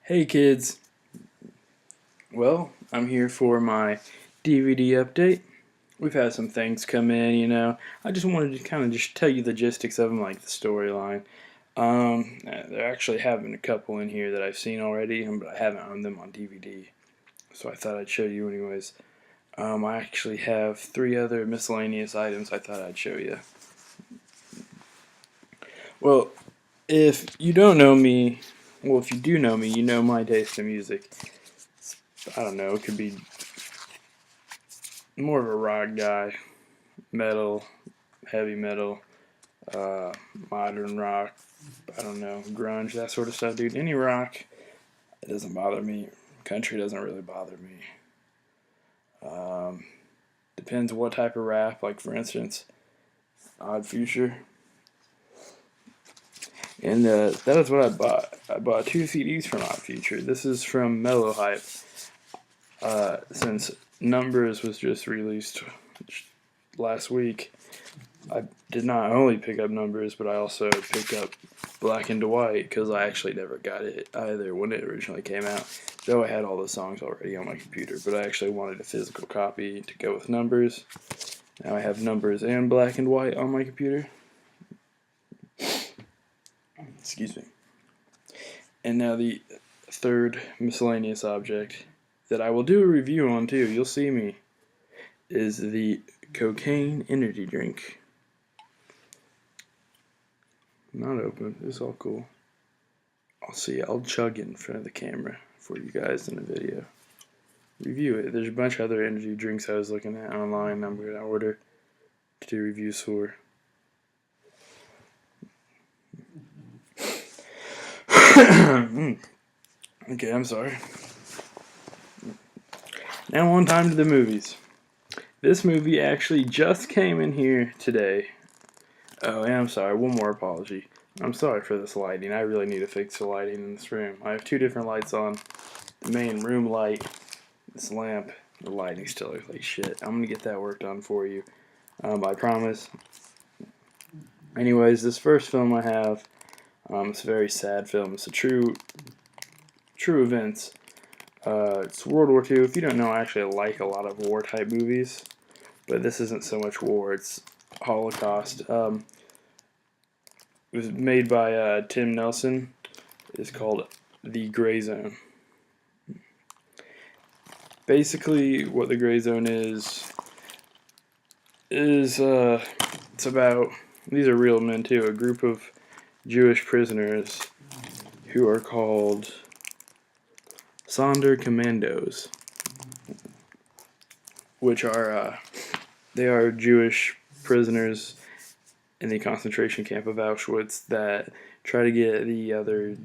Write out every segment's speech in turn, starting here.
Hey kids, well, I'm here for my DVD update. We've had some things come in. I just wanted to kind of just tell you the logistics of them, like the storyline. There actually have been a couple in here that I've seen already, but I haven't owned them on DVD, so I thought I'd show you anyways. I actually have 3 other miscellaneous items I thought I'd show you. Well, if you don't know me, well, if you do know me, you know my taste in music. I don't know, it could be more of a rock guy, metal, heavy metal, uh, modern rock, I don't know, grunge, that sort of stuff, dude. Any rock, it doesn't bother me. Country doesn't really bother me. Um, Depends what type of rap, like for instance, Odd Future. And that is what I bought. I bought 2 CDs from Odd Future. This is from Mellow Hype. Since Numbers was just released last week, I did not only pick up Numbers, but I also picked up Black and White because I actually never got it either when it originally came out. Though I had all the songs already on my computer, but I actually wanted a physical copy to go with Numbers. Now I have Numbers and Black and White on my computer. Excuse me. And now the third miscellaneous object that I will do a review on too, you'll see me, is the cocaine energy drink. Not open. It's all cool. I'll chug it in front of the camera for you guys in the video. Review it. There's a bunch of other energy drinks I was looking at online I'm going to order to do reviews for. Okay, I'm sorry. Now on time to the movies. This movie actually just came in here today. Oh, and I'm sorry, one more apology. I'm sorry for this lighting. I really need to fix the lighting in this room. I have 2 different lights on. The main room light, this lamp, the lighting still looks like shit. I'm gonna get that work done for you. I promise. Anyways, this first film I have, it's a very sad film. It's a true events. It's World War II. If you don't know, I actually like a lot of war type movies, but this isn't so much war. It's Holocaust. It was made by Tim Nelson. It's called The Gray Zone. Basically, what The Gray Zone is it's about, these are real men too, a group of Jewish prisoners who are called Sonderkommandos, which are they are Jewish prisoners in the concentration camp of Auschwitz that try to get the other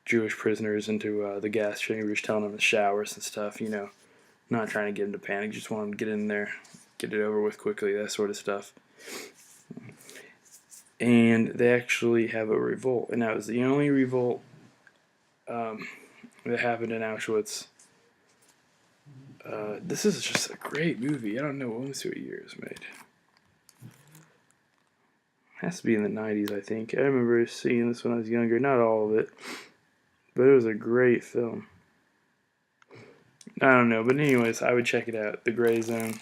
Jewish prisoners into the gas chambers, telling them to showers and stuff, not trying to get them to panic, just want them to get in there, get it over with quickly, that sort of stuff. And they actually have a revolt, and that was the only revolt that happened in Auschwitz. This is just a great movie. I don't know what year it was made. Has to be in the 90s, I think. I remember seeing this when I was younger. Not all of it, but it was a great film. I don't know, but anyways, I would check it out. The Gray Zone.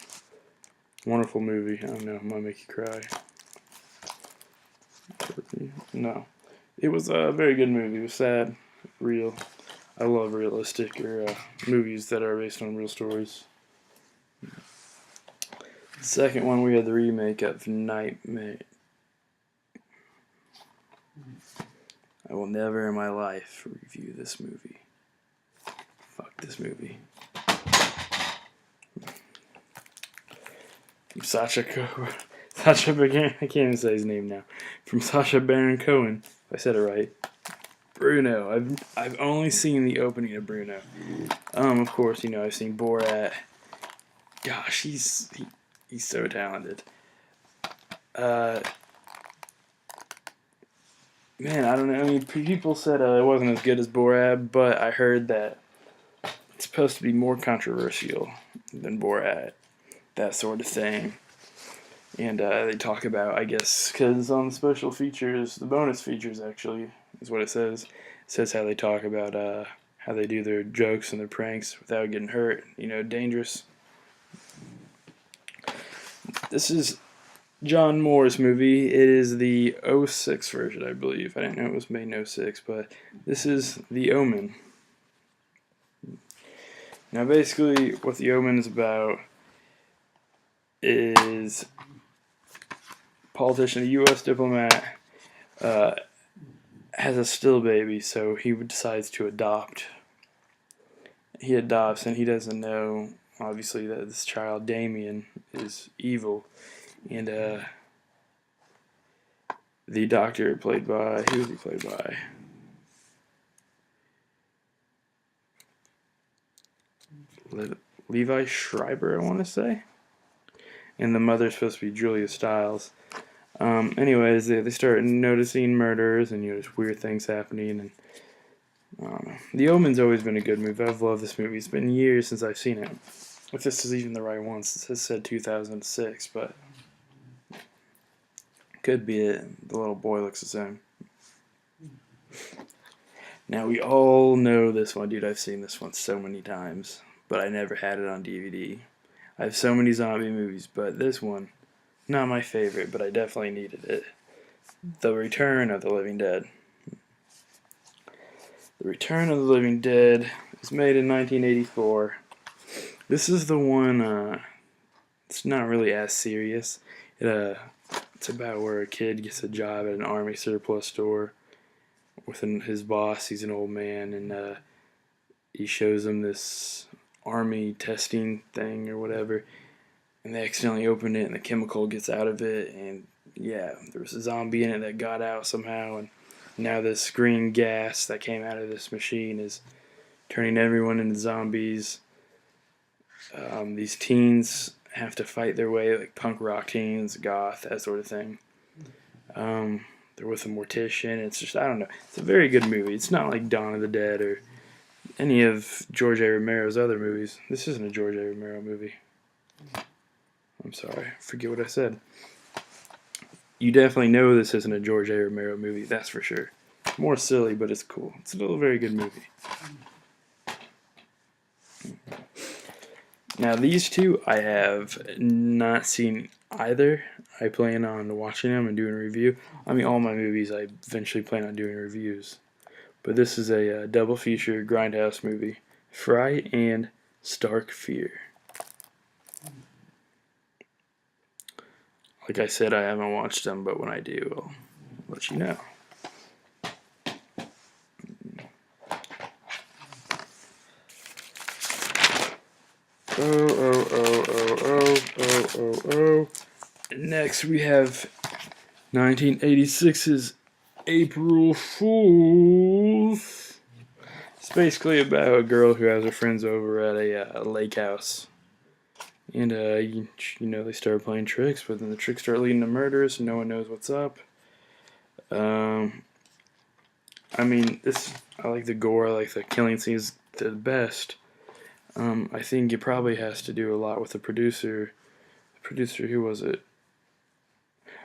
Wonderful movie. I don't know, it might make you cry. No. It was a very good movie. It was sad, real. I love realistic movies that are based on real stories. Second one, we had the remake of Nightmare. I will never in my life review this movie. Fuck this movie. Sacha Baron, I can't even say his name now. From Sacha Baron Cohen, if I said it right. Bruno. I've only seen the opening of Bruno. Of course, I've seen Borat. Gosh, he's so talented. Man, I don't know. I mean, people said it wasn't as good as Borat, but I heard that it's supposed to be more controversial than Borat, that sort of thing. And they talk about, I guess, because on the special features, the bonus features actually is what it says. It says how they talk about how they do their jokes and their pranks without getting hurt. Dangerous. This is John Moore's movie. It is the '06 version, I believe. I didn't know it was made in '06, but this is The Omen. Now, basically, what The Omen is about is politician, a U.S. diplomat, has a still baby, so he decides to adopt. He adopts, and he doesn't know, obviously, that this child, Damien, is evil. And the doctor played by, who was he played by? Levi Schreiber, I want to say. And the mother's supposed to be Julia Stiles. Anyways, they start noticing murders and just weird things happening. And The Omen's always been a good movie. I've loved this movie. It's been years since I've seen it. If this is even the right one, since it said 2006, but could be it. The little boy looks the same. Now, we all know this one, dude. I've seen this one so many times, but I never had it on DVD. I have so many zombie movies, but this one, not my favorite, but I definitely needed it. The Return of the Living Dead. The Return of the Living Dead was made in 1984. This is the one, it's not really as serious. It's about where a kid gets a job at an army surplus store with his boss. He's an old man, and he shows him this army testing thing or whatever, and they accidentally open it and the chemical gets out of it, and yeah, there was a zombie in it that got out somehow, and now this green gas that came out of this machine is turning everyone into zombies. These teens have to fight their way, like punk rock teens, goth, that sort of thing. They're with a mortician. It's just, I don't know. It's a very good movie. It's not like Dawn of the Dead or any of George A. Romero's other movies. This isn't a George A. Romero movie. I'm sorry. Forget what I said. You definitely know this isn't a George A. Romero movie. That's for sure. More silly, but it's cool. It's still a very good movie. Now, these two I have not seen either. I plan on watching them and doing a review. I mean, all my movies I eventually plan on doing reviews. But this is a double feature Grindhouse movie. Fright and Stark Fear. Like I said, I haven't watched them, but when I do, I'll let you know. Oh. Next we have 1986's April Fools. It's basically about a girl who has her friends over at a lake house. And, they start playing tricks, but then the tricks start leading to murders, and no one knows what's up. I like the gore, I like the killing scenes the best. I think it probably has to do a lot with the producer. The producer, who was it?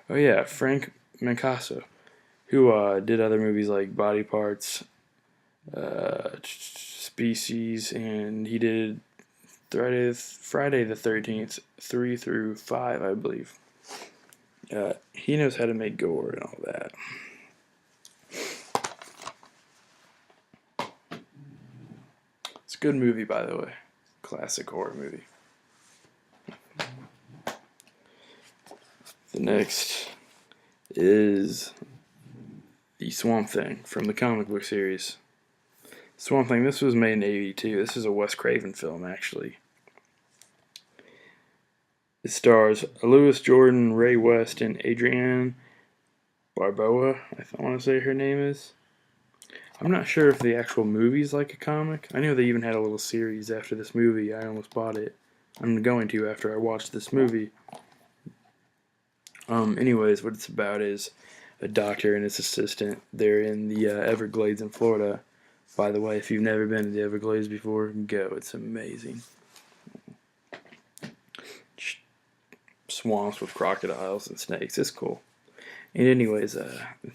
Oh yeah, Frank Mancuso, who did other movies like Body Parts, Species, and he did Friday the 13th, 3 through 5, I believe. He knows how to make gore and all that. It's a good movie, by the way. Classic horror movie. The next is the Swamp Thing from the comic book series. Swamp Thing, this was made in '82. This is a Wes Craven film, actually. It stars Lewis Jordan, Ray West, and Adrienne Barbeau, I want to say her name is. I'm not sure if the actual movie's like a comic. I know they even had a little series after this movie. I almost bought it. I'm going to after I watch this movie. Anyways, what it's about is a doctor and his assistant. They're in the Everglades in Florida. By the way, if you've never been to the Everglades before, go. It's amazing. Swamps with crocodiles and snakes. It's cool. And anyways,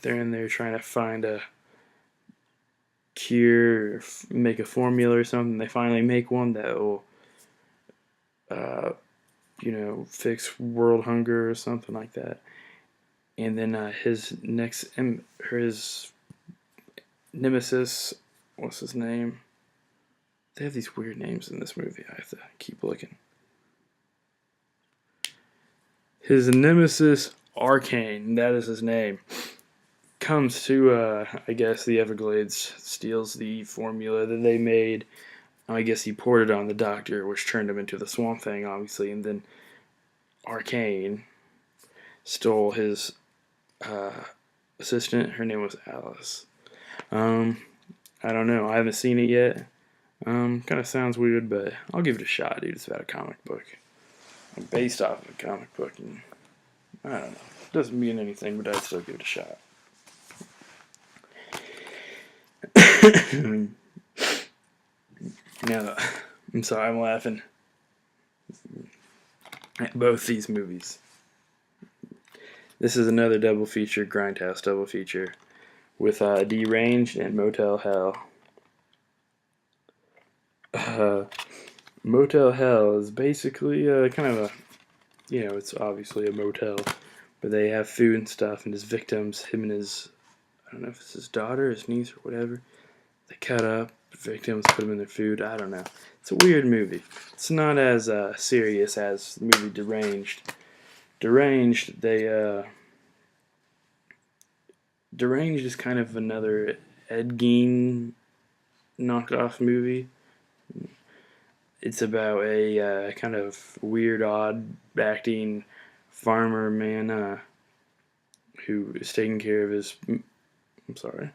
they're in there trying to find a cure, or make a formula or something. They finally make one that will, fix world hunger or something like that. And then his nemesis, what's his name? They have these weird names in this movie. I have to keep looking. His nemesis, Arcane, that is his name, comes to, I guess, the Everglades, steals the formula that they made. I guess he poured it on the doctor, which turned him into the Swamp Thing, obviously. And then Arcane stole his assistant. Her name was Alice. I don't know. I haven't seen it yet. Kind of sounds weird, but I'll give it a shot, dude. It's about a comic book. Based off of a comic book, and I don't know. It doesn't mean anything, but I'd still give it a shot. Now, I'm sorry, I'm laughing at both these movies. This is another double feature, Grindhouse double feature, with Deranged and Motel Hell. Motel Hell is basically kind of a, it's obviously a motel, but they have food and stuff, and his victims, him and his, I don't know if it's his daughter, his niece, or whatever, they cut up victims, put them in their food. I don't know. It's a weird movie. It's not as serious as the movie Deranged. Deranged is kind of another Ed Gein knockoff movie. It's about a kind of weird, odd acting farmer man who is taking care of his. I'm sorry.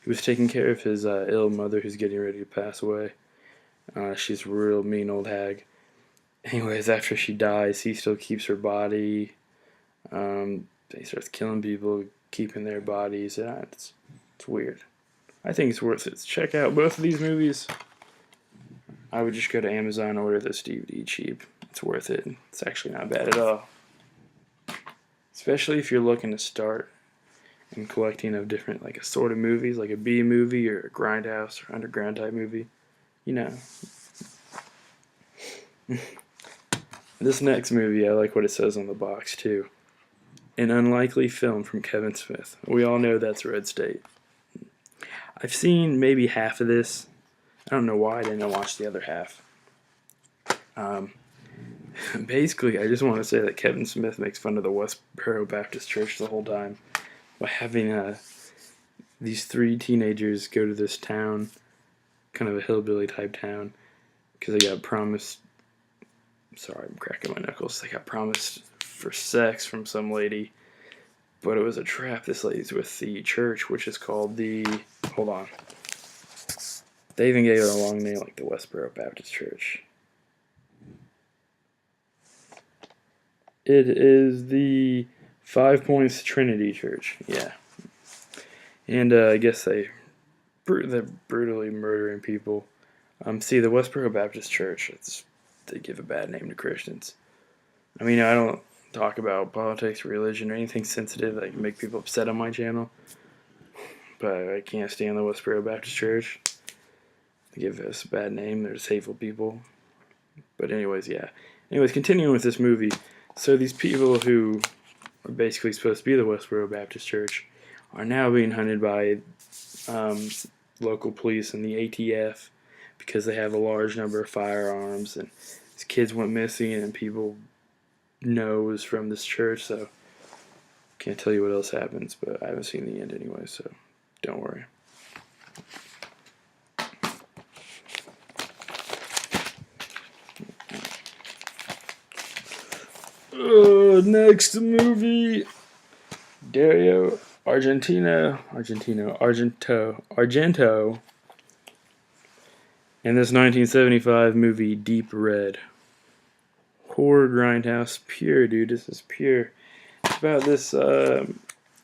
He was taking care of his ill mother who's getting ready to pass away. She's a real mean old hag. Anyways, after she dies, he still keeps her body. He starts killing people, keeping their bodies. It's weird. I think it's worth it. Check out both of these movies. I would just go to Amazon and order this DVD cheap. It's worth it. It's actually not bad at all. Especially if you're looking to start in collecting of different, like, assorted movies, like a B movie or a Grindhouse or underground type movie. This next movie, I like what it says on the box, too. An unlikely film from Kevin Smith. We all know that's Red State. I've seen maybe half of this. I don't know why I didn't watch the other half. Basically, I just want to say that Kevin Smith makes fun of the Westboro Baptist Church the whole time by having these three teenagers go to this town, kind of a hillbilly type town, because they got promised. Sorry, I'm cracking my knuckles. They got promised for sex from some lady, but it was a trap. This lady's with the church, which is called the. Hold on. They even gave it a long name, like the Westboro Baptist Church. It is the 5 Points Trinity Church. Yeah. And I guess they're brutally murdering people. See, the Westboro Baptist Church, they give a bad name to Christians. I mean, I don't talk about politics, religion, or anything sensitive that can make people upset on my channel. But I can't stand the Westboro Baptist Church. They give us a bad name. They're just hateful people. But anyways, yeah. Anyways, continuing with this movie. So these people who are basically supposed to be the Westboro Baptist Church are now being hunted by local police and the ATF because they have a large number of firearms. And these kids went missing and people know it was from this church. So can't tell you what else happens, but I haven't seen the end anyway, so don't worry. Next movie, Dario Argento, in this 1975 movie, Deep Red. Horror grindhouse, pure, dude. This is pure. It's about this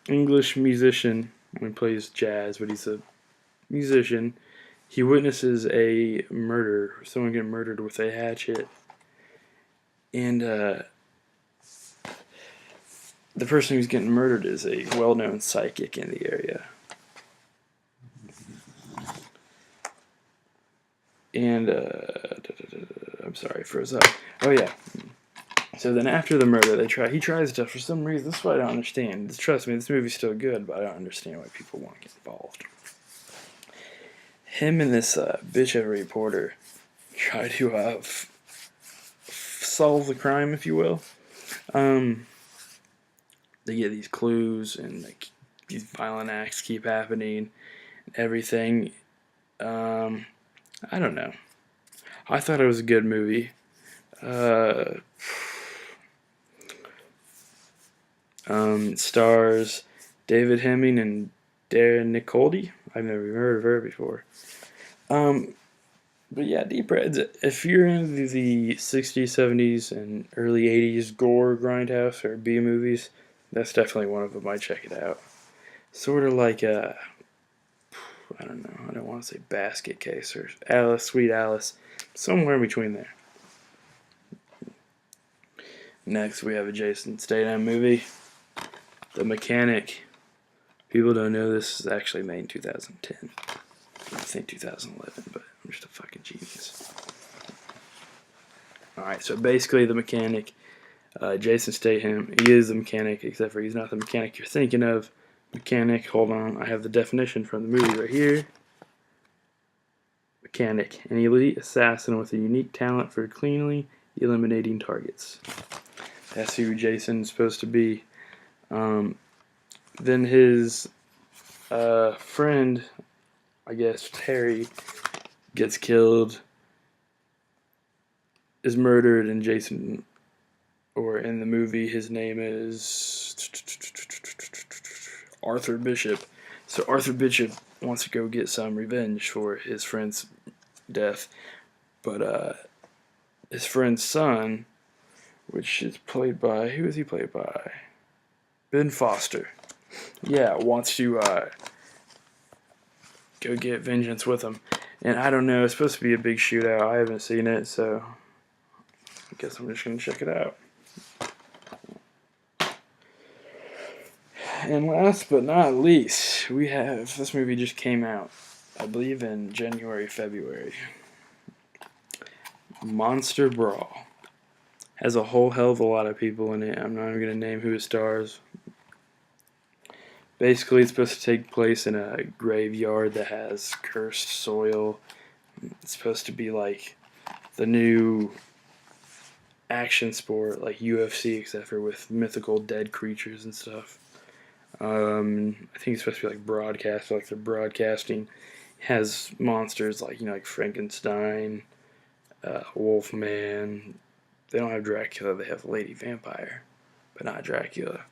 English musician. He plays jazz, but he's a musician. He witnesses a murder, someone get murdered with a hatchet, and the person who's getting murdered is a well-known psychic in the area. And I'm sorry, froze up. Oh yeah. So then after the murder, he tries to, for some reason, this is what I don't understand. Trust me, this movie's still good, but I don't understand why people want to get involved. Him and this bitch of a reporter try to solve the crime, if you will. They get these clues, and these violent acts keep happening, and everything. I don't know. I thought it was a good movie. It stars David Hemming and Darren Nicoldi. I've never heard of her before. But yeah, Deep Reds, if you're into the 60s, 70s, and early 80s gore grindhouse or B movies, that's definitely one of them. I check it out. Sort of like I don't know, I don't want to say Basket Case or Alice, Sweet Alice, somewhere in between there. Next, we have a Jason Statham movie, The Mechanic. People don't know this is actually made in 2010. I think 2011, but I'm just a fucking genius. Alright, so basically The Mechanic, Jason Statham, he is the mechanic, except for he's not the mechanic you're thinking of. Mechanic, hold on, I have the definition from the movie right here. Mechanic, an elite assassin with a unique talent for cleanly eliminating targets. That's who Jason's supposed to be. Then his friend, I guess Terry, gets killed, is murdered, and Jason, or in the movie, his name is Arthur Bishop. So Arthur Bishop wants to go get some revenge for his friend's death, but his friend's son, which is played by, who is he played by? Ben Foster. Yeah, wants to go get vengeance with him. And I don't know, it's supposed to be a big shootout. I haven't seen it, so I guess I'm just going to check it out. And last but not least, we have, this movie just came out, I believe in January, February. Monster Brawl. Has a whole hell of a lot of people in it. I'm not even going to name who it stars. Basically, it's supposed to take place in a graveyard that has cursed soil. It's supposed to be like the new action sport, like UFC, except for with mythical dead creatures and stuff. I think it's supposed to be like broadcast, like they're broadcasting. It has monsters like, like Frankenstein, Wolfman. They don't have Dracula, they have Lady Vampire, but not Dracula.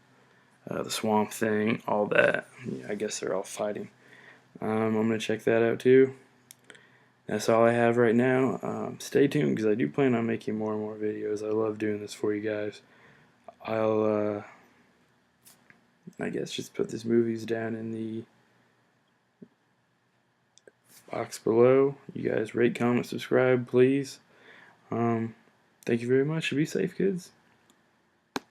The Swamp Thing, all that. Yeah, I guess they're all fighting. I'm going to check that out too. That's all I have right now. Stay tuned because I do plan on making more and more videos. I love doing this for you guys. I'll, I guess, just put these movies down in the box below. You guys rate, comment, subscribe, please. Thank you very much. Be safe, kids.